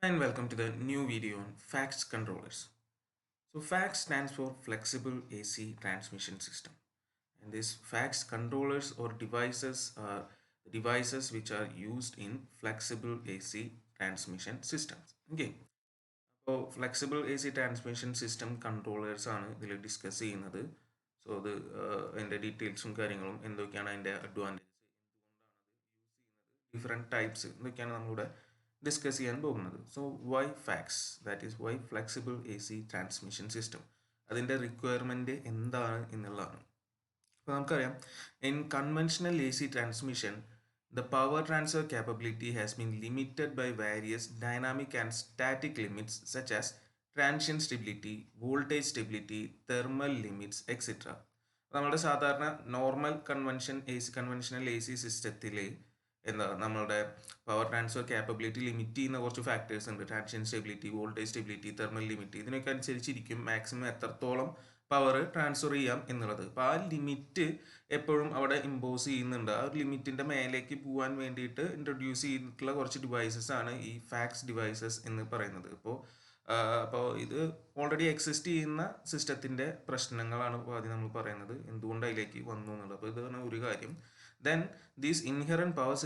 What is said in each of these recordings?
And welcome to the new video on FACTS controllers. So FACTS stands for Flexible AC Transmission System. And these FACTS controllers or devices are devices which are used in flexible AC transmission systems. Okay. അപ്പോൾ flexible A C transmission system controllers ആണ് ഇതിൽ discuss ചെയ്യുന്നത്. So അത് അതിൻ്റെ ഡീറ്റെയിൽസും കാര്യങ്ങളും എന്തൊക്കെയാണ് അതിൻ്റെ അഡ്വാൻറ്റേജ്, ഡിഫറെൻറ്റ് ടൈപ്സ് ഇതൊക്കെയാണ് നമ്മളിവിടെ ഡിസ്കസ് ചെയ്യാൻ പോകുന്നത്. So why FACTS, that is why flexible A C transmission system, അതിൻ്റെ റിക്വയർമെൻറ്റ് എന്താണ് എന്നുള്ളതാണ്. അപ്പോൾ നമുക്കറിയാം, in conventional A C transmission the power transfer capability has been limited by various dynamic and static limits such as transient stability, voltage stability, thermal limits, etc. നമ്മുടെ സാധാരണ normal conventional A C സിസ്റ്റത്തിൽ നമ്മളുടെ power transfer capability limit ചെയ്യുന്ന കുറച്ച് factors ഉണ്ട്. Transient stability, voltage stability, thermal limit, ഇതിനൊക്കെ അനുസരിച്ചിരിക്കും maximum എത്രത്തോളം പവർ ട്രാൻസ്ഫർ ചെയ്യാം എന്നുള്ളത്. അപ്പോൾ ആ ലിമിറ്റ് എപ്പോഴും അവിടെ ഇമ്പോസ് ചെയ്യുന്നുണ്ട്. ആ ഒരു ലിമിറ്റിൻ്റെ മേലേക്ക് പോകാൻ വേണ്ടിയിട്ട് ഇൻട്രൊഡ്യൂസ് ചെയ്തിട്ടുള്ള കുറച്ച് ഡിവൈസസ് ആണ് ഈ ഫാക്സ് ഡിവൈസസ് എന്ന് പറയുന്നത്. അപ്പോൾ ഇത് ഓൾറെഡി എക്സിസ്റ്റ് ചെയ്യുന്ന സിസ്റ്റത്തിൻ്റെ പ്രശ്നങ്ങളാണ് ആദ്യം നമ്മൾ പറയുന്നത്, എന്തുകൊണ്ട് അതിലേക്ക് വന്നു എന്നുള്ളത്. അപ്പോൾ ഇതാണ് ഒരു കാര്യം. Then these inherent power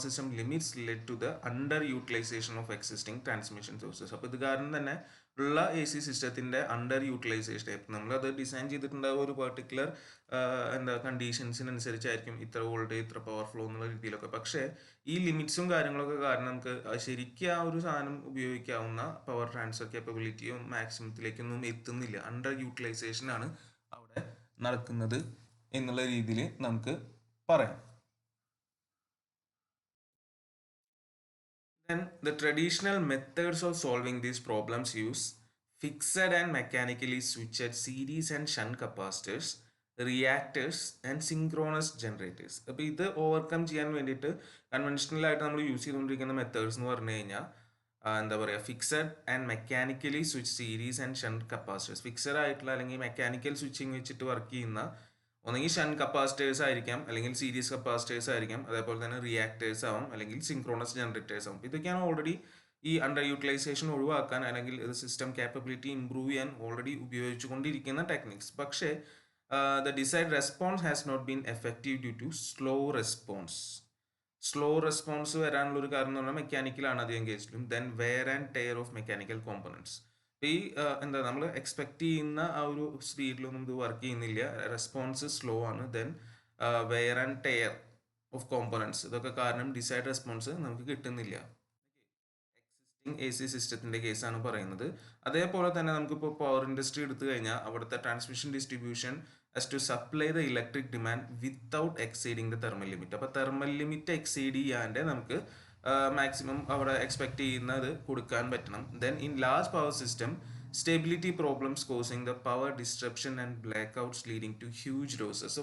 system limits led to the underutilization of existing transmission sources. അപ്പോൾ ഇത് കാരണം തന്നെ ഉള്ള എ സി സിസ്റ്റത്തിൻ്റെ അണ്ടർ യൂട്ടിലൈസേഷൻ, നമ്മളത് ഡിസൈൻ ചെയ്തിട്ടുണ്ടാകും ഒരു പെർട്ടിക്കുലർ കണ്ടീഷൻസിനനുസരിച്ചായിരിക്കും ഇത്ര വോൾട്ടേജ് ഇത്ര പവർ ഫ്ലോ എന്നുള്ള രീതിയിലൊക്കെ. പക്ഷേ ഈ ലിമിറ്റ്സും കാര്യങ്ങളൊക്കെ കാരണം നമുക്ക് ശരിക്കും ആ ഒരു സാധനം ഉപയോഗിക്കാവുന്ന പവർ ട്രാൻസ്ഫർ കേപ്പബിലിറ്റിയും മാക്സിമത്തിലേക്കൊന്നും എത്തുന്നില്ല. അണ്ടർ യൂട്ടിലൈസേഷൻ ആണ് അവിടെ നടക്കുന്നത് എന്നുള്ള രീതിയിൽ നമുക്ക് പറയാം. Then the traditional methods of solving these problems use fixed and mechanically switched series and shunt capacitors, reactors and synchronous generators. അപ്പോൾ ഇത് ഓവർകം ചെയ്യാൻ വേണ്ടിയിട്ട് കൺവെൻഷണൽ ആയിട്ട് നമ്മൾ യൂസ് ചെയ്തുകൊണ്ടിരിക്കുന്ന മെത്തേഡ്സ് എന്ന് പറഞ്ഞു കഴിഞ്ഞാൽ എന്താ പറയുക, fixed and mechanically switch series and shunt capacitors. Fixed ആയിട്ടുള്ള അല്ലെങ്കിൽ മെക്കാനിക്കൽ സ്വിച്ചിങ് വെച്ചിട്ട് വർക്ക് ചെയ്യുന്ന ഒന്നെങ്കിൽ ഷണ്ട് കപ്പാസിറ്റേഴ്സ് ആയിരിക്കാം, അല്ലെങ്കിൽ സീരീസ് കപ്പാസിറ്റേഴ്സ് ആയിരിക്കാം, അതേപോലെ തന്നെ റിയാക്ടേഴ്സ് ആവും, അല്ലെങ്കിൽ സിങ്ക്രോണസ് ജനറേറ്റേഴ്സ് ആവും. ഇതൊക്കെയാണ് ഓൾറെഡി ഈ അണ്ടർ യൂട്ടിലൈസേഷൻ ഒഴിവാക്കാൻ അല്ലെങ്കിൽ ഇത് സിസ്റ്റം ക്യാപ്പബിലിറ്റി ഇംപ്രൂവ് ചെയ്യാൻ ഓൾറെഡി ഉപയോഗിച്ചുകൊണ്ടിരിക്കുന്ന ടെക്നിക്സ്. പക്ഷേ the desired response has not been effective due to slow response വരാനുള്ള ഒരു കാരണം എന്ന് പറഞ്ഞാൽ മെക്കാനിക്കലാണ് അധികം കേസിലും. Then wear and tear of mechanical components. ഈ നമ്മൾ എക്സ്പെക്ട് ചെയ്യുന്ന ആ ഒരു സ്പീഡിലൊന്നും ഇത് വർക്ക് ചെയ്യുന്നില്ല, റെസ്പോൺസ് സ്ലോ ആണ്. Then wear and tear of components, ഇതൊക്കെ കാരണം ഡിസൈഡ് റെസ്പോൺസ് നമുക്ക് കിട്ടുന്നില്ല. എക്സിസ്റ്റിംഗ് എ സി സിസ്റ്റത്തിൻ്റെ കേസാണ് പറയുന്നത്. അതേപോലെ തന്നെ നമുക്കിപ്പോൾ പവർ ഇൻഡസ്ട്രി എടുത്തു കഴിഞ്ഞാൽ അവിടുത്തെ transmission distribution as to supply the electric demand without exceeding the thermal limit. അപ്പോൾ തെർമൽ ലിമിറ്റ് എക്സീഡ് ചെയ്യാണ്ട് നമുക്ക് മാക്സിമം അവിടെ എക്സ്പെക്ട് ചെയ്യുന്നത് കൊടുക്കാൻ പറ്റണം. Then in large power system stability problems causing the power disruption and blackouts leading to huge losses. So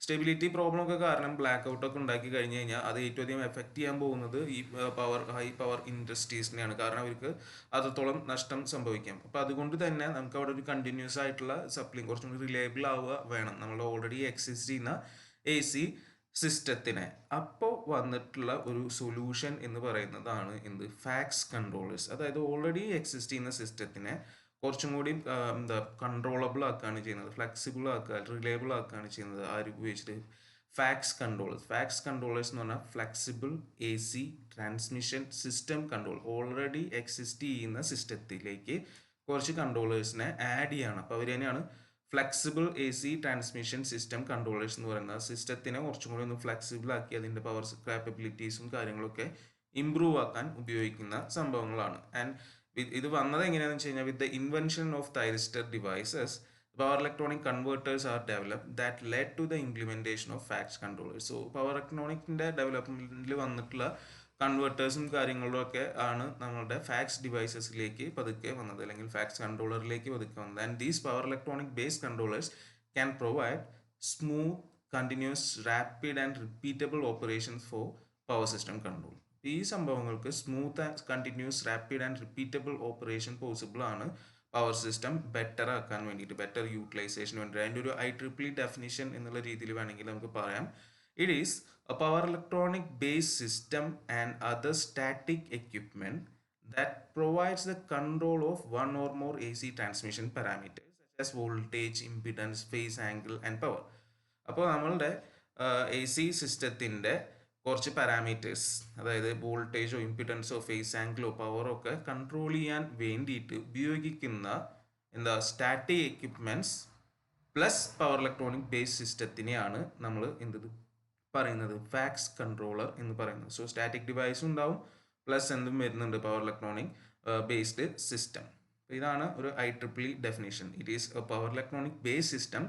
stability problem ഒക്കെ കാരണം black ഔട്ടൊക്കെ ഉണ്ടാക്കി കഴിഞ്ഞ് കഴിഞ്ഞാൽ അത് ഏറ്റവും അധികം എഫക്റ്റ് ചെയ്യാൻ പോകുന്നത് ഈ ഹൈ പവർ ഇൻഡസ്ട്രീസിനെയാണ്. കാരണം അവർക്ക് അത്രത്തോളം നഷ്ടം സംഭവിക്കാം. അപ്പോൾ അതുകൊണ്ട് തന്നെ നമുക്ക് അവിടെ ഒരു കണ്ടിന്യൂസ് ആയിട്ടുള്ള സപ്ലൈ കുറച്ചും കൂടി റിലയബിൾ ആവുക വേണം നമ്മൾ ഓൾറെഡി എക്സിസ്റ്റ് ചെയ്യുന്ന എ സി സിസ്റ്റത്തിനെ. അപ്പോൾ വന്നിട്ടുള്ള ഒരു സൊല്യൂഷൻ എന്ന് പറയുന്നതാണ് എന്ത്, ഫാക്സ് കൺട്രോളേഴ്സ്. അതായത് ഓൾറെഡി എക്സിസ്റ്റ് ചെയ്യുന്ന സിസ്റ്റത്തിനെ കുറച്ചും കൂടി കൺട്രോളബിൾ ആക്കുകയാണ് ചെയ്യുന്നത്, ഫ്ലെക്സിബിൾ ആക്കുക, റിലയബിൾ ആക്കുകയാണ് ചെയ്യുന്നത്. ആര് ഉപയോഗിച്ചിട്ട്? ഫാക്സ് കൺട്രോളേഴ്സ് എന്ന് പറഞ്ഞാൽ flexible A C transmission system control. Already exist ചെയ്യുന്ന സിസ്റ്റത്തിലേക്ക് കുറച്ച് കൺട്രോളേഴ്സിനെ ആഡ് ചെയ്യണം. അപ്പോൾ അവർ തന്നെയാണ് flexible A C transmission system controllers എന്ന് പറയുന്നത്. സിസ്റ്റത്തിനെ കുറച്ചും കൂടി ഒന്ന് ഫ്ലെക്സിബിൾ ആക്കി അതിൻ്റെ പവർ കാപ്പബിലിറ്റീസും കാര്യങ്ങളൊക്കെ ഇംപ്രൂവ് ആക്കാൻ ഉപയോഗിക്കുന്ന സംഭവങ്ങളാണ്. ആൻഡ് ഇത് വന്നത് എങ്ങനെയാണെന്ന് വെച്ച് കഴിഞ്ഞാൽ, with the invention of thyristor devices power electronic converters are developed that led to the implementation of FACTS controllers. So power electronicൻ്റെ ഡെവലപ്മെൻറ്റിൽ വന്നിട്ടുള്ള കൺവേർട്ടേഴ്സും കാര്യങ്ങളും ഒക്കെ ആണ് നമ്മളുടെ ഫാക്സ് ഡിവൈസസിലേക്ക് പതുക്കെ വന്നത്, അല്ലെങ്കിൽ ഫാക്സ് കൺട്രോളറിലേക്ക് പതുക്കെ വന്നത്. And these power electronic based controllers can provide smooth, continuous, rapid and repeatable operations for power system control. ഈ സംഭവങ്ങൾക്ക് smooth and continuous, rapid and repeatable operation possible ആണ് പവർ സിസ്റ്റം ബെറ്റർ ആക്കാൻ വേണ്ടിയിട്ട്, ബെറ്റർ യൂട്ടിലൈസേഷൻ വേണ്ടിയിട്ട്. അതിൻ്റെ ഒരു IEEE definition എന്നുള്ള രീതിയിൽ വേണമെങ്കിൽ നമുക്ക് പറയാം, it is A power electronic based system and other static equipment that provides the control of one or more AC transmission parameters such as voltage, impedance, phase angle and power. അപ്പോൾ നമ്മളുടെ A C സിസ്റ്റത്തിൻ്റെ കുറച്ച് parameters, അതായത് വോൾട്ടേജോ ഇംപിഡൻസോ face ആംഗിളോ പവറോ ഒക്കെ control ചെയ്യാൻ വേണ്ടിയിട്ട് ഉപയോഗിക്കുന്ന static equipments plus power electronic base സിസ്റ്റത്തിനെയാണ് നമ്മൾ പറയുന്നത് ഫാക്സ് കൺട്രോളർ എന്ന് പറയുന്നത്. സോ സ്റ്റാറ്റിക് ഡിവൈസും ഉണ്ടാവും, പ്ലസ് എന്തും വരുന്നുണ്ട് പവർ ഇലക്ട്രോണിക് ബേസ്ഡ് സിസ്റ്റം. ഇതാണ് ഒരു IEEE definition. It is A power electronic base system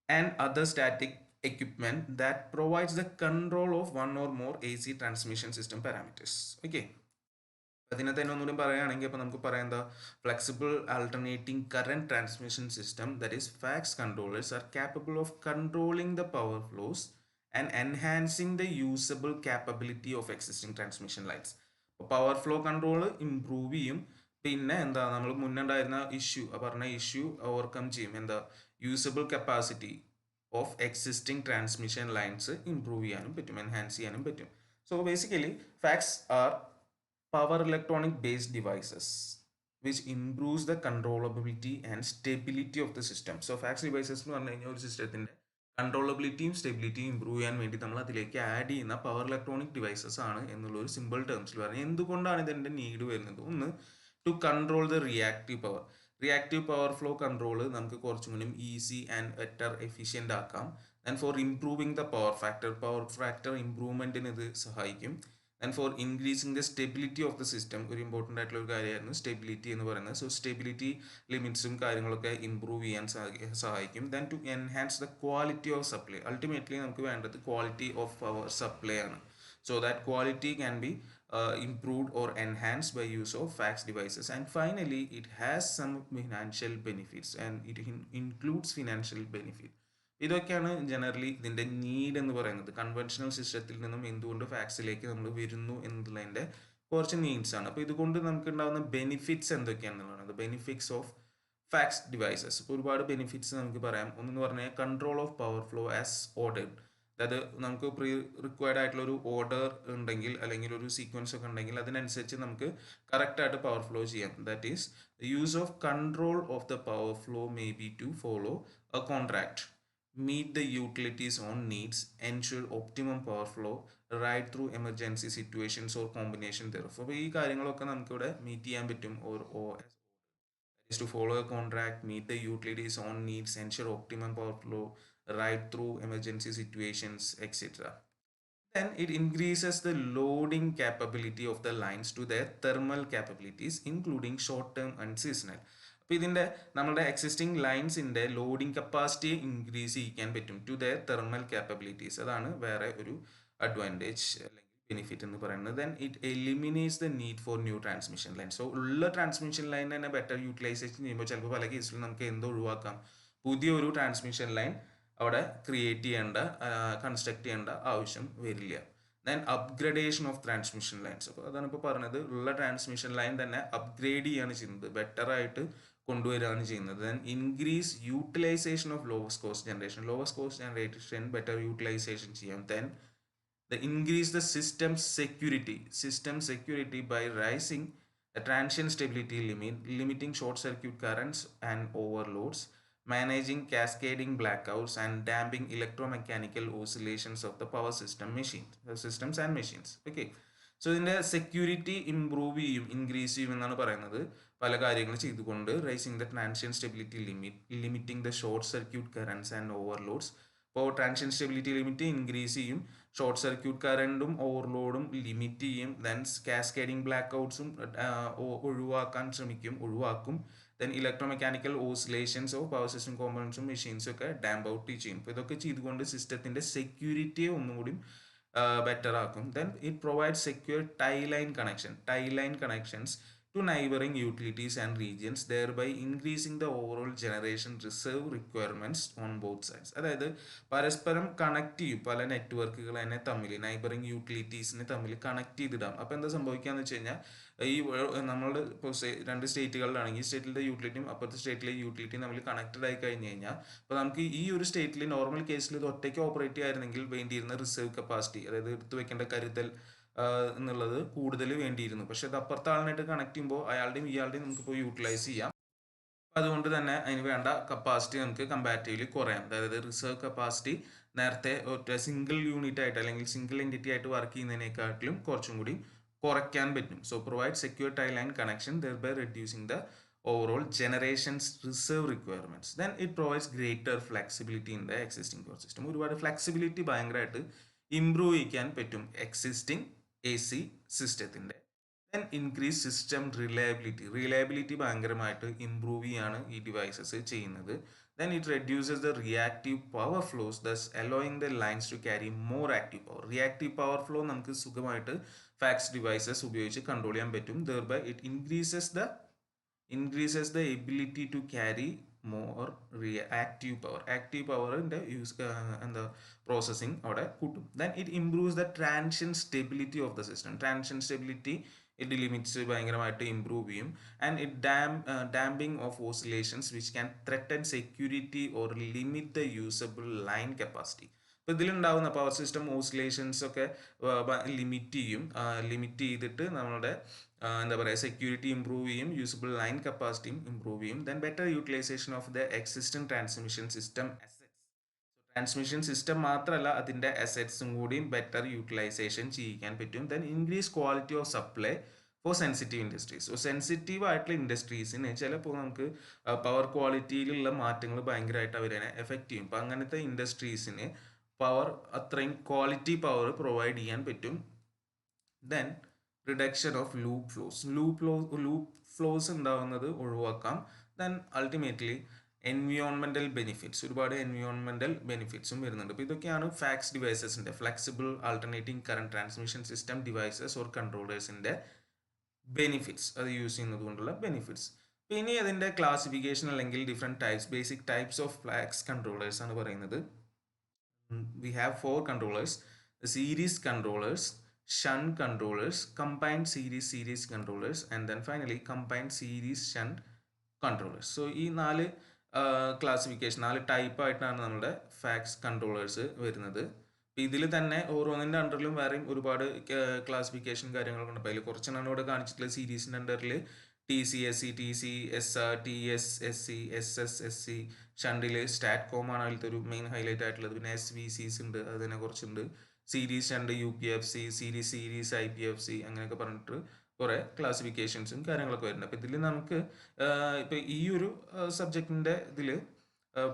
and other static equipment that provides the control of one or more AC transmission system parameters. Okay. അതിനെ തന്നെ ഒന്നുകൂടി പറയുകയാണെങ്കിൽ അപ്പോൾ നമുക്ക് പറയാം flexible alternating current transmission system that is FACTS controllers are capable of controlling the power flows and enhancing the usable capability of existing transmission lines. Power flow control improve ചെയ്യും, പിന്നെ നമ്മൾ മുന്നുണ്ടായിരുന്ന പറഞ്ഞ ഇഷ്യൂ ഓവർകം ചെയ്യും. Usable capacity of existing transmission lines improve ചെയ്യാനും പറ്റും, enhance ചെയ്യാനും പറ്റും. So basically FACTS are power electronic based devices which improves the controllability and stability of the system. So fax devices എന്ന് പറഞ്ഞു കഴിഞ്ഞാൽ ഒരു സിസ്റ്റത്തിൻ്റെ കൺട്രോളബിലിറ്റിയും സ്റ്റെബിലിറ്റിയും ഇമ്പ്രൂവ് ചെയ്യാൻ വേണ്ടി നമ്മൾ അതിലേക്ക് ആഡ് ചെയ്യുന്ന പവർ ഇലക്ട്രോണിക് ഡിവൈസസ് ആണ് എന്നുള്ള ഒരു സിമ്പിൾ ടേംസിൽ പറഞ്ഞാൽ. എന്തുകൊണ്ടാണ് ഇതിൻ്റെ നീഡ് വരുന്നത്? ഒന്ന്, to control the reactive power. Reactive power flow control നമുക്ക് കുറച്ചും കൂടി ഈസി ആൻഡ് ബെറ്റർ എഫിഷ്യൻ്റ് ആക്കാം. And for improving the power factor ഇംപ്രൂവ്മെൻറ്റിന് ഇത് സഹായിക്കും. And for increasing the stability of the system, ഒരു ഇമ്പോർട്ടൻ്റ് ആയിട്ടുള്ള ഒരു കാര്യമായിരുന്നു സ്റ്റെബിലിറ്റി എന്ന് പറയുന്നത്. സോ സ്റ്റെബിലിറ്റി ലിമിറ്റ്സും കാര്യങ്ങളൊക്കെ ഇംപ്രൂവ് ചെയ്യാൻ സഹായിക്കും. Then to enhance the quality of supply. Ultimately നമുക്ക് വേണ്ടത് ക്വാളിറ്റി ഓഫ് പവർ സപ്ലൈ ആണ്. So that quality can be improved or enhanced by use of fax devices. And finally, it has some financial benefits, and it includes financial benefit. ഇതൊക്കെയാണ് generally ഇതിൻ്റെ need എന്ന് പറയുന്നത്. Conventional സിസ്റ്റത്തിൽ നിന്നും എന്തുകൊണ്ട് ഫാക്സിലേക്ക് നമ്മൾ വരുന്നു എന്നുള്ളതിൻ്റെ കുറച്ച് നീഡ്സ് ആണ്. അപ്പോൾ ഇതുകൊണ്ട് നമുക്ക് ഉണ്ടാകുന്ന ബെനിഫിറ്റ്സ് എന്തൊക്കെയാണെന്നുള്ളതാണ്. Benefits of FACTS devices. ഇപ്പോൾ ഒരുപാട് ബെനിഫിറ്റ്സ് നമുക്ക് പറയാം. ഒന്നെന്ന് പറഞ്ഞാൽ control of power flow as ordered. അതായത് നമുക്ക് പ്രീ റിക്വയർഡ് ആയിട്ടുള്ള ഒരു ഓർഡർ ഉണ്ടെങ്കിൽ അല്ലെങ്കിൽ ഒരു സീക്വൻസ് ഒക്കെ ഉണ്ടെങ്കിൽ അതിനനുസരിച്ച് നമുക്ക് കറക്റ്റായിട്ട് പവർ ഫ്ലോ ചെയ്യാം. That is use of control of the power flow may be to follow a contract, meet the utilities' own needs, ensure optimum power flow, ride through emergency situations or combination thereof. അപ്പോൾ ഈ കാര്യങ്ങളൊക്കെ നമുക്കിവിടെ meet ചെയ്യാൻ പറ്റും. is to follow a contract, meet the utilities' own needs, ensure optimum power flow, ride through emergency situations, etc. Then it increases the loading capability of the lines to their thermal capabilities, including short-term and seasonal. അപ്പോൾ ഇതിൻ്റെ നമ്മുടെ existing ലൈൻസിൻ്റെ loading കപ്പാസിറ്റിയെ increase ചെയ്യാൻ പറ്റും to their thermal capabilities. അതാണ് വേറെ ഒരു advantage അല്ലെങ്കിൽ benefit എന്ന് പറയുന്നത്. Then it eliminates the need for new transmission line. So ഉള്ള ട്രാൻസ്മിഷൻ ലൈൻ തന്നെ ബെറ്റർ യൂട്ടിലൈസേഷൻ ചെയ്യുമ്പോൾ ചിലപ്പോൾ പല കേസിലും നമുക്ക് എന്തോ ഒഴിവാക്കാം, പുതിയൊരു ട്രാൻസ്മിഷൻ ലൈൻ അവിടെ ക്രിയേറ്റ് ചെയ്യേണ്ട കൺസ്ട്രക്ട് ചെയ്യേണ്ട ആവശ്യം വരില്ല. Then upgradation of transmission lines. അപ്പോൾ അതാണ് ഇപ്പോൾ പറഞ്ഞത്, ഉള്ള ട്രാൻസ്മിഷൻ ലൈൻ തന്നെ അപ്ഗ്രേഡ് ചെയ്യുകയാണ് ചെയ്യുന്നത്, ബെറ്ററായിട്ട് കൊണ്ടുവരികയാണ് ചെയ്യുന്നത്. Then increase utilization of lowest cost generation better utilization ചെയ്യാം. Then the increase the system security by raising the transient stability limit, limiting short circuit currents and overloads, managing cascading blackouts and damping electromechanical oscillations of the power systems and machines. Okay, so ഇതിൻ്റെ security improve ചെയ്യും, increase ചെയ്യും എന്നാണ് പറയുന്നത്. പല കാര്യങ്ങൾ ചെയ്തുകൊണ്ട് raising the transient stability limiting the short circuit currents and overloads. ഇപ്പോൾ transient stability limit increase ചെയ്യും, ഷോർട്ട് സർക്യൂട്ട് കറൻറ്റും ഓവർലോഡും ലിമിറ്റ് ചെയ്യും. ദെൻ കാസ്കേഡിങ് ബ്ലാക്ക് ഔട്ട്സും ഒഴിവാക്കും. Then electro mechanical oscillations of power system കോമ്പണൻസും മെഷീൻസും ഒക്കെ ഡാമ്പ് ഔട്ട് ചെയ്യും. അപ്പോൾ ഇതൊക്കെ ചെയ്തുകൊണ്ട് സിസ്റ്റത്തിൻ്റെ സെക്യൂരിറ്റിയെ ഒന്നുകൂടി ബെറ്റർ ആക്കും. Then it provide secure tie line connections to neighboring utilities and regions, thereby increasing the overall generation reserve requirements on both sides. അതായത് പരസ്പരം കണക്ട് ചെയ്യും, പല നെറ്റ്വർക്കുകൾ തന്നെ തമ്മിൽ നൈബറിങ് യൂട്ടിലിറ്റീസിനെ തമ്മിൽ കണക്ട് ചെയ്തിടാം. അപ്പോൾ എന്താ സംഭവിക്കുകയെന്ന് വെച്ച് കഴിഞ്ഞാൽ, ഈ നമ്മൾ ഇപ്പോൾ രണ്ട് സ്റ്റേറ്റുകളിലാണെങ്കിൽ സ്റ്റേറ്റിലെ യൂട്ടിലിറ്റിയും അപ്പുറത്തെ സ്റ്റേറ്റിലെ യൂട്ടിലിറ്റിയും തമ്മിൽ കണക്റ്റഡ് ആയി കഴിഞ്ഞ് കഴിഞ്ഞാൽ, അപ്പോൾ നമുക്ക് ഈ ഒരു സ്റ്റേറ്റിൽ നോർമൽ കേസിൽ ഇത് ഒറ്റയ്ക്ക് ഓപ്പറേറ്റ് ചെയ്യായിരുന്നെങ്കിൽ വേണ്ടിയിരുന്ന റിസർവ് കപ്പാസിറ്റി, അതായത് എടുത്തു വെക്കേണ്ട കരുതൽ എന്നുള്ളത് കൂടുതൽ വേണ്ടിയിരുന്നു. പക്ഷെ അത് അപ്പുറത്തെ ആളിനായിട്ട് കണക്ട് ചെയ്യുമ്പോൾ അയാളുടെയും ഇയാളുടെയും നമുക്ക് പോയി യൂട്ടിലൈസ് ചെയ്യാം. അതുകൊണ്ട് തന്നെ അതിന് വേണ്ട കപ്പാസിറ്റി നമുക്ക് കമ്പാരിറ്റീവ്ലി കുറയാം. അതായത് റിസർവ് കപ്പാസിറ്റി നേരത്തെ ഒറ്റ സിംഗിൾ യൂണിറ്റ് ആയിട്ട് അല്ലെങ്കിൽ സിംഗിൾ എൻറ്റിറ്റി ആയിട്ട് വർക്ക് ചെയ്യുന്നതിനെക്കാട്ടിലും കുറച്ചും കൂടി കുറയ്ക്കാൻ പറ്റും. So provide secure tie line connection thereby reducing the overall generation's reserve requirements. Then it provides greater flexibility in the existing power system. ഒരുപാട് ഫ്ലെക്സിബിലിറ്റി ഭയങ്കരമായിട്ട് ഇംപ്രൂവ് ചെയ്യാൻ പറ്റും എക്സിസ്റ്റിംഗ് AC സിസ്റ്റത്തിൻ്റെ. ദെൻ ഇൻക്രീസ് സിസ്റ്റം റിലയബിലിറ്റി ഭയങ്കരമായിട്ട് improve ചെയ്യാണ് ഈ devices ചെയ്യുന്നത്. Then it reduces the reactive power flows thus allowing the lines to carry more active power. Reactive power flow നമുക്ക് സുഖമായിട്ട് ഫാക്സ് ഡിവൈസസ് ഉപയോഗിച്ച് കൺട്രോൾ ചെയ്യാൻ പറ്റും. thereby it increases the ability to carry more reactive power. Active power in the use and the processing അവിടെ കൂട്ടും. Then it improves the transition stability of the system. Transition stability it limits ഭയങ്കരമായിട്ട് improve ചെയ്യും. And it damping of oscillations which can threaten security or limit the usable line capacity. അപ്പോൾ ഇതിലുണ്ടാവുന്ന power system oscillations ഒക്കെ limit ചെയ്തിട്ട് നമ്മളുടെ എന്താ പറയുക security improve ചെയ്യും, യൂസബിൾ ലൈൻ കപ്പാസിറ്റിയും ഇംപ്രൂവ് ചെയ്യും. Then better utilisation of the existing transmission system assets. Transmission system മാത്രമല്ല അതിൻ്റെ അസറ്റ്സും കൂടിയും ബെറ്റർ യൂട്ടിലൈസേഷൻ ചെയ്യിക്കാൻ പറ്റും. Then increase quality of supply for sensitive industries. So sensitive ആയിട്ടുള്ള ഇൻഡസ്ട്രീസിന് ചിലപ്പോൾ നമുക്ക് പവർ ക്വാളിറ്റിയിലുള്ള മാറ്റങ്ങൾ ഭയങ്കരമായിട്ട് അവരെ എഫക്റ്റ് ചെയ്യും. അപ്പോൾ അങ്ങനത്തെ ഇൻഡസ്ട്രീസിന് പവർ അത്രയും ക്വാളിറ്റി പവർ പ്രൊവൈഡ് ചെയ്യാൻ പറ്റും. Then reduction of loop flows ഉണ്ടാവുന്നത് ഒഴിവാക്കാം. ദെൻ അൾട്ടിമേറ്റ്ലി എൻവിയോൺമെൻറ്റൽ ബെനിഫിറ്റ്സ്, ഒരുപാട് എൻവിയോൺമെൻറ്റൽ ബെനിഫിറ്റ്സും വരുന്നുണ്ട്. അപ്പോൾ ഇതൊക്കെയാണ് ഫാക്സ് ഡിവൈസസിൻ്റെ flexible alternating current transmission system devices or കൺട്രോളേഴ്സിൻ്റെ ബെനിഫിറ്റ്സ്, അത് യൂസ് ചെയ്യുന്നത് കൊണ്ടുള്ള ബെനിഫിറ്റ്സ്. ഇനി അതിൻ്റെ ക്ലാസിഫിക്കേഷൻ അല്ലെങ്കിൽ different types, basic types of FACTS controllers ആണ് പറയുന്നത്. We have 4 controllers: the series controllers, shunt controllers, combined series controllers, and then finally combined series shunt controllers. So ഈ 4 ക്ലാസിഫിക്കേഷൻ 4 ടൈപ്പ് ആയിട്ടാണ് നമ്മുടെ ഫാക്സ് കൺട്രോളേഴ്സ് വരുന്നത്. അപ്പോൾ ഇതിൽ തന്നെ ഓരോന്നിൻ്റെ അണ്ടറിലും വേറെയും ഒരുപാട് ക്ലാസിഫിക്കേഷൻ കാര്യങ്ങളൊക്കെ ഉണ്ട്. അപ്പോൾ അതിൽ കുറച്ചെണ്ണം ഇവിടെ കാണിച്ചിട്ടുള്ള സീരീസിൻ്റെ അണ്ടറിൽ TCSC, TCSR, TSSC, SSSC, ഷണ്ടിൽ സ്റ്റാറ്റ്കോം ആണ് അതിലത്തെ ഒരു മെയിൻ ഹൈലൈറ്റ് ആയിട്ടുള്ളത്. പിന്നെ SVCs ഉണ്ട്, അതിനെ കുറച്ചുണ്ട്. Series shunt UPFC, series IPFC അങ്ങനെയൊക്കെ പറഞ്ഞിട്ട് കുറേ ക്ലാസിഫിക്കേഷൻസും കാര്യങ്ങളൊക്കെ വരുന്നുണ്ട്. അപ്പോൾ ഇതിൽ നമുക്ക് ഇപ്പോൾ ഈ ഒരു സബ്ജക്റ്റിൻ്റെ ഇതിൽ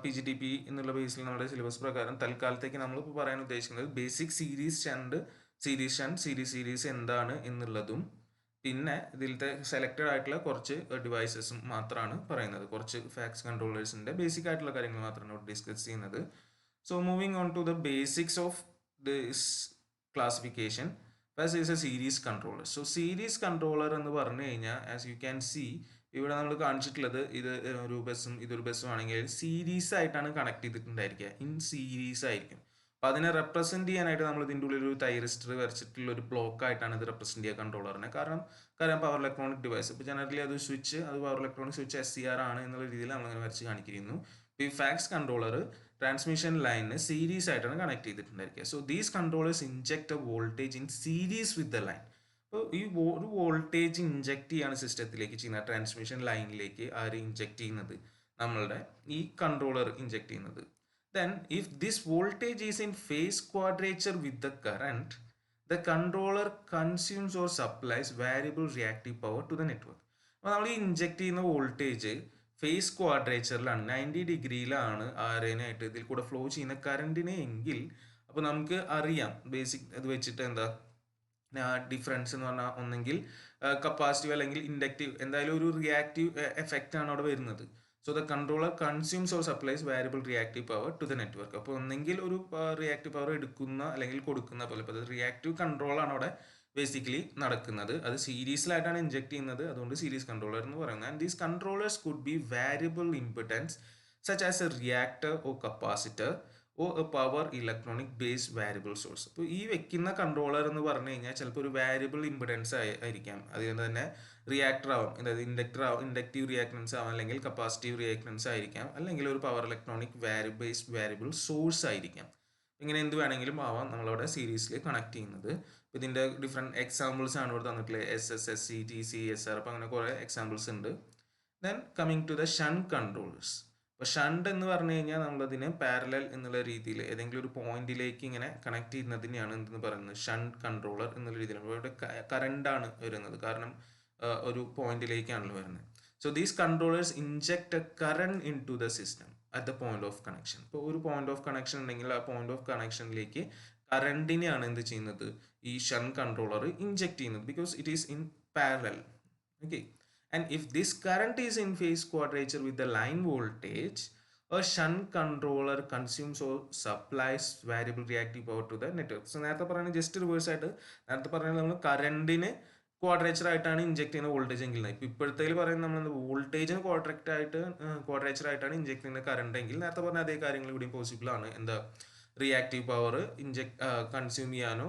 PGDP എന്നുള്ള ബേസിൽ നമ്മുടെ സിലബസ് പ്രകാരം തൽക്കാലത്തേക്ക് നമ്മളിപ്പോൾ പറയാൻ ഉദ്ദേശിക്കുന്നത് ബേസിക് സീരീസ് എന്താണ് എന്നുള്ളതും പിന്നെ ഇതിലത്തെ സെലക്റ്റഡ് ആയിട്ടുള്ള കുറച്ച് ഡിവൈസസും മാത്രമാണ് പറയുന്നത്. കുറച്ച് ഫാക്സ് കൺട്രോളേഴ്സിൻ്റെ ബേസിക് ആയിട്ടുള്ള കാര്യങ്ങൾ മാത്രമാണ് ഡിസ്കസ് ചെയ്യുന്നത്. So moving on to the basics of this classification. First is a series controller. So series controller എന്ന് പറഞ്ഞു കഴിഞ്ഞാൽ ആസ് യു ക്യാൻ സി ഇവിടെ നമ്മൾ കാണിച്ചിട്ടുള്ളത് ഇത് ഒരു ബസ്സും ഇതൊരു ബസ്സും ആണെങ്കിൽ സീരീസ് ആയിട്ടാണ് കണക്ട് ചെയ്തിട്ടുണ്ടായിരിക്കുക, ഇൻ സീരീസ് ആയിരിക്കും. അപ്പോൾ അതിനെ റെപ്രസെൻറ്റ് ചെയ്യാനായിട്ട് നമ്മൾ ഇതിൻ്റെ ഉള്ളിൽ ഒരു തൈറിസ്റ്റർ വരച്ചിട്ടുള്ള ഒരു ബ്ലോക്ക് ആയിട്ടാണ് ഇത് റെപ്രസെൻറ്റ് ചെയ്യുക കൺട്രോളറിനെ. കാരണം പവർ ഇലക്ട്രോണിക് ഡിവൈസ്, ഇപ്പോൾ ജനറലി അത് സ്വിച്ച്, അത് പവർ ഇലക്ട്രോണിക് സ്വിച്ച് SCR ആണ് എന്നുള്ള രീതിയിൽ നമ്മളിങ്ങനെ വരച്ച് കാണിക്കുന്നു. ഇപ്പോൾ ഈ ഫാക്സ് കൺട്രോളർ ട്രാൻസ്മിഷൻ ലൈനിന് സീരീസ് ആയിട്ടാണ് കണക്ട് ചെയ്തിട്ടുണ്ടായിരിക്കുക. So these controllers inject a voltage in series with the line. അപ്പോൾ ഈ ഒരു വോൾട്ടേജ് ഇൻജെക്ട് ചെയ്യാണ് സിസ്റ്റത്തിലേക്ക് ചെയ്യുന്നത്, ട്രാൻസ്മിഷൻ ലൈനിലേക്ക് ആര് ഇൻജെക്ട് ചെയ്യുന്നത്, നമ്മളുടെ ഈ കൺട്രോളർ ഇൻജെക്ട് ചെയ്യുന്നത്. Then if this voltage is in phase quadrature with the current, the controller consumes or supplies variable reactive power to the network. അപ്പോൾ നമ്മൾ ഈ ഇൻജെക്ട് ചെയ്യുന്ന വോൾട്ടേജ് ഫേസ് ക്വാഡ്രേച്ചറിലാണ്, 90 ഡിഗ്രിയിലാണ് ആരേനായിട്ട് ഇതിൽ കൂടെ ഫ്ലോ ചെയ്യുന്ന കറണ്ടിനെ എങ്കിൽ അപ്പോൾ നമുക്ക് അറിയാം ബേസിക് ഇത് വെച്ചിട്ട് എന്താ ഡിഫറൻസ് എന്ന് പറഞ്ഞാൽ ഒന്നെങ്കിൽ കപ്പാസിറ്റീവ് അല്ലെങ്കിൽ ഇൻഡക്റ്റീവ്, എന്തായാലും ഒരു റിയാക്റ്റീവ് എഫക്റ്റ് ആണ് അവിടെ വരുന്നത്. So the controller consumes or supplies variable reactive power to the network. അപ്പോൾ ഒന്നെങ്കിൽ ഒരു റിയാക്റ്റീവ് പവർ എടുക്കുന്ന അല്ലെങ്കിൽ കൊടുക്കുന്ന പോലെ, ഇപ്പോൾ റിയാക്റ്റീവ് കൺട്രോളാണ് അവിടെ ബേസിക്കലി നടക്കുന്നത്. അത് സീരീസിലായിട്ടാണ് ഇൻജെക്ട് ചെയ്യുന്നത്, അതുകൊണ്ട് സീരീസ് കൺട്രോളർ എന്ന് പറയുന്നത്. And these controllers could B variable impedance such as A reactor or capacitor or A power electronic based variable source. അപ്പോൾ ഈ വെക്കുന്ന കൺട്രോളർ എന്ന് പറഞ്ഞു കഴിഞ്ഞാൽ ചിലപ്പോൾ ഒരു വാരിയബിൾ ഇംപിഡൻസ് ആയിരിക്കാം, അതുകൊണ്ട് തന്നെ റിയാക്ടർ ആവാം, അതായത് ഇൻഡക്റ്റീവ് റിയാക്ടൻസ് ആവാം, അല്ലെങ്കിൽ കപ്പാസിറ്റീവ് റിയാക്ടൻസ് ആയിരിക്കാം, അല്ലെങ്കിൽ ഒരു power electronic based variable source ആയിരിക്കാം. ഇങ്ങനെ എന്ത് വേണമെങ്കിലും ആവാം നമ്മളവിടെ സീരീസിൽ കണക്ട് ചെയ്യുന്നത്. ഇതിൻ്റെ ഡിഫറെൻറ്റ് എക്സാമ്പിൾസ് ആണ് ഇവിടെ തന്നിട്ടുള്ളത്. SSSC, TCSR, അപ്പോൾ അങ്ങനെ കുറേ എക്സാമ്പിൾസ് ഉണ്ട്. Then coming to the shunt controllers. അപ്പോൾ ഷണ്ട് എന്ന് പറഞ്ഞു കഴിഞ്ഞാൽ നമ്മളതിനെ പാരലൽ എന്നുള്ള രീതിയിൽ ഏതെങ്കിലും ഒരു പോയിന്റിലേക്ക് ഇങ്ങനെ കണക്ട് ചെയ്യുന്നതിനെയാണ് എന്തെന്ന് പറയുന്നത് ഷണ്ട് കൺട്രോളർ എന്നുള്ള രീതിയിലാണ്. ഇവിടെ കറണ്ടാണ് വരുന്നത്, കാരണം ഒരു പോയിന്റിലേക്കാണല്ലോ വരുന്നത്. So these controllers inject a current into the system at the point of connection. ഇപ്പോൾ ഒരു പോയിന്റ് ഓഫ് കണക്ഷൻ ഉണ്ടെങ്കിൽ ആ പോയിന്റ് ഓഫ് കണക്ഷനിലേക്ക് കറണ്ടിനെയാണ് എന്ത് ചെയ്യുന്നത്, ഈ ഷണ്ട് കൺട്രോളർ ഇൻജെക്ട് ചെയ്യുന്നത്, because it is in parallel. Okay, and if this current is in phase quadrature with the line voltage, a shunt controller consumes or supplies variable reactive power to the network. So നേരത്തെ പറയുന്നത് just reverse ആയിട്ട്, നേരത്തെ പറയുന്നത് നമ്മൾ കറണ്ടിന് quadrature ആയിട്ടാണ് inject ചെയ്യുന്ന voltage എങ്കിൽ, ഇപ്പോഴത്തെ പറയുന്നത് നമ്മൾ വോൾട്ടേജിന് ക്വാഡ്രേച്ചർ ആയിട്ടാണ് ഇഞ്ചെക്ട് ചെയ്യുന്ന കറണ്ട് എങ്കിൽ, നേരത്തെ പറഞ്ഞ അതേ കാര്യങ്ങൾ ഇവിടെയും പോസിബിൾ ആണ്. എന്താ, റിയാക്റ്റീവ് പവർ കൺസ്യൂം ചെയ്യാനോ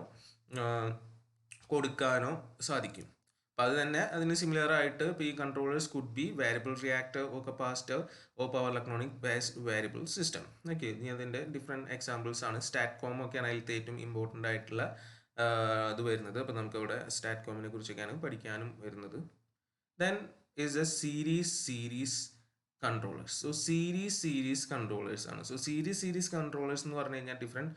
കൊടുക്കാനോ സാധിക്കും. അപ്പോൾ അത് തന്നെ അതിന് സിമിലർ ആയിട്ട് ഇപ്പോൾ ഈ controllers could be variable reactor or capacitor or power electronic based variable system. Okay, ഇനി അതിൻ്റെ ഡിഫറെൻറ്റ് എക്സാമ്പിൾസ് ആണ്. സ്റ്റാറ്റ്കോം ഒക്കെയാണ് അതിലത്തെ ഏറ്റവും ഇമ്പോർട്ടൻ്റ് ആയിട്ടുള്ള ഇത് വരുന്നത്. അപ്പോൾ നമുക്കവിടെ സ്റ്റാറ്റ്കോമിനെ കുറിച്ചൊക്കെയാണ് പഠിക്കാനും വരുന്നത്. Then is a series controllers. So series controllers ആണ്. സോ സീരീസ് കൺട്രോളേഴ്സ് എന്ന് പറഞ്ഞു കഴിഞ്ഞാൽ ഡിഫറെൻറ്റ്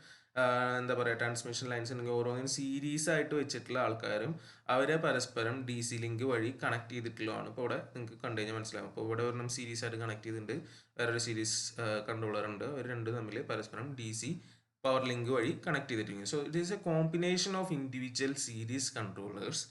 എന്താ പറയുക, ട്രാൻസ്മിഷൻ ലൈൻസ് ഉണ്ടെങ്കിൽ ഓരോന്നിനും സീരീസ് ആയിട്ട് വെച്ചിട്ടുള്ള ആൾക്കാരും അവരെ പരസ്പരം DC ലിങ്ക് വഴി കണക്ട് ചെയ്തിട്ടുള്ളതാണ്. ഇപ്പോൾ ഇവിടെ നിങ്ങൾക്ക് കണ്ടു കഴിഞ്ഞാൽ മനസ്സിലാവും. അപ്പോൾ ഇവിടെ ഒരെണ്ണം സീരീസ് ആയിട്ട് കണക്ട് ചെയ്തിട്ടുണ്ട്, വേറൊരു സീരീസ് കൺട്രോളർ ഉണ്ട്, അവർ രണ്ട് തമ്മിൽ പരസ്പരം DC പവർ ലിങ്ക് വഴി കണക്ട് ചെയ്തിരിക്കുന്നു. So it is A combination of individual series controllers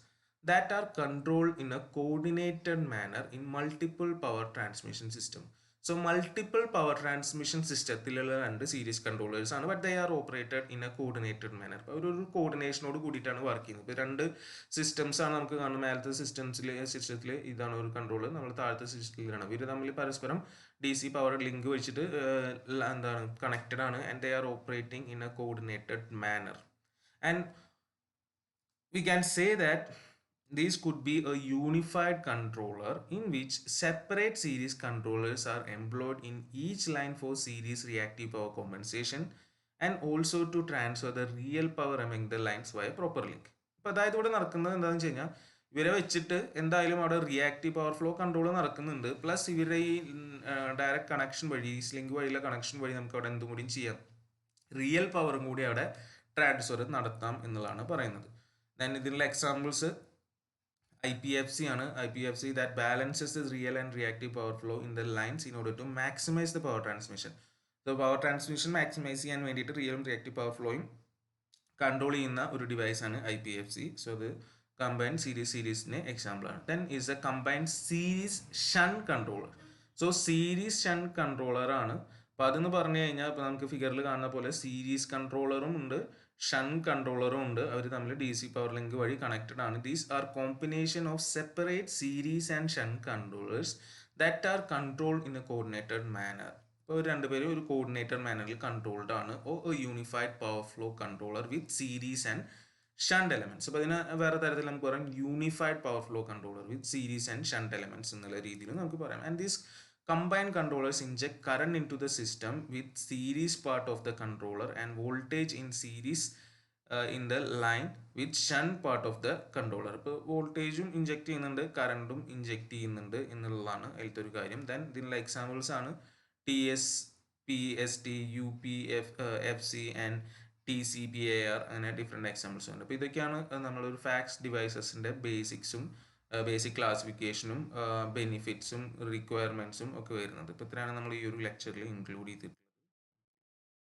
that are controlled in a coordinated manner in multiple power transmission system. So multiple power transmission സിസ്റ്റത്തിലുള്ള രണ്ട് series controllers ആണ്, but they are operated in a coordinated manner. ഒരു കോർഡിനേഷനോട് കൂടിയിട്ടാണ് work ചെയ്യുന്നത്. ഇപ്പോൾ രണ്ട് systems ആണ് നമുക്ക് കാണുന്നത്. മേലത്തെ സിസ്റ്റത്തിൽ ഇതാണ് ഒരു കൺട്രോളർ, നമ്മൾ താഴത്തെ സിസ്റ്റത്തിലാണ്. ഇവർ തമ്മിൽ പരസ്പരം DC പവർ ലിങ്ക് വെച്ചിട്ട് എന്താണ് കണക്റ്റഡ് ആണ്, and they are operating in a coordinated manner. And we can say that these could be a unified controller in which separate series controllers are employed in each line for series reactive power compensation and also to transfer the real power among the lines via proper link. അപ്പോൾ അതായത് ഇവിടെ നടക്കുന്നത് എന്താണെന്ന് വെച്ച് കഴിഞ്ഞാൽ ഇവരെ വെച്ചിട്ട് എന്തായാലും അവിടെ റിയാക്റ്റീവ് പവർ ഫ്ലോ കൺട്രോൾ നടക്കുന്നുണ്ട്, പ്ലസ് ഇവരുടെ ഈ ഡയറക്റ്റ് കണക്ഷൻ വഴി ലിങ്ക് വഴിയുള്ള കണക്ഷൻ വഴി നമുക്ക് അവിടെ എന്തും കൂടിയും ചെയ്യാം, റിയൽ പവറും കൂടി അവിടെ ട്രാൻസ്ഫർ നടത്താം എന്നുള്ളതാണ് പറയുന്നത്. then ഇതിനുള്ള എക്സാമ്പിൾസ് IPFC ആണ്. IPFC that balances the real and reactive power flow in the lines in order to maximize the power transmission. So power transmission maximize ചെയ്യാൻ വേണ്ടിയിട്ട് റിയലും റിയാക്റ്റീവ് പവർ ഫ്ലോയും കൺട്രോൾ ചെയ്യുന്ന ഒരു ഡിവൈസ് ആണ് IPFC. സോ അത് combined സീരീസിന് example ആണ്. Then is A combined series shunt controller. So series shunt controller ആണ്. അപ്പോൾ അതെന്ന് പറഞ്ഞു കഴിഞ്ഞാൽ ഇപ്പോൾ നമുക്ക് ഫിഗറിൽ കാണുന്ന പോലെ സീരീസ് കൺട്രോളറും ഉണ്ട്, ഷണ്ട് കൺട്രോളറും ഉണ്ട്. അവർ തമ്മിൽ DC പവർ ലിങ്ക് വഴി കണക്റ്റഡ് ആണ്. These are combination of separate series and shunt controllers that are controlled in a coordinated manner. ഇപ്പോൾ രണ്ടുപേരും ഒരു കോർഡിനേറ്റഡ് മാനറിൽ കൺട്രോൾഡ് ആണ്. ഓ unified power flow controller with series and shunt elements. അപ്പോൾ അതിന് വേറെ തരത്തിൽ നമുക്ക് പറയാം unified power flow controller with series and shunt elements എന്നുള്ള രീതിയിൽ നമുക്ക് പറയാം. And these combined controllers inject current into the system with series part of the controller and voltage in series in the line with shunt part of the controller. ഇപ്പോൾ വോൾട്ടേജും inject ചെയ്യുന്നുണ്ട്, കറണ്ടും inject ചെയ്യുന്നുണ്ട് എന്നുള്ളതാണ് അതിലത്തെ ഒരു കാര്യം. ദെൻ ഇതിനുള്ള എക്സാമ്പിൾസ് ആണ് TS, PST, UPFC and TCPAR, അങ്ങനെ ഡിഫറെൻറ്റ് എക്സാമ്പിൾസ് ഉണ്ട്. അപ്പോൾ ഇതൊക്കെയാണ് നമ്മളൊരു ഫാക്സ് ഡിവൈസസിൻ്റെ ബേസിക്സും ബേസിക് ക്ലാസിഫിക്കേഷനും ബെനിഫിറ്റ്സും റിക്വയർമെൻറ്റ്സും ഒക്കെ വരുന്നത്. ഇപ്പോൾ ഇത്രയാണ് നമ്മൾ ഈ ഒരു ലെക്ചറിൽ ഇൻക്ലൂഡ് ചെയ്തിട്ടുള്ളത്.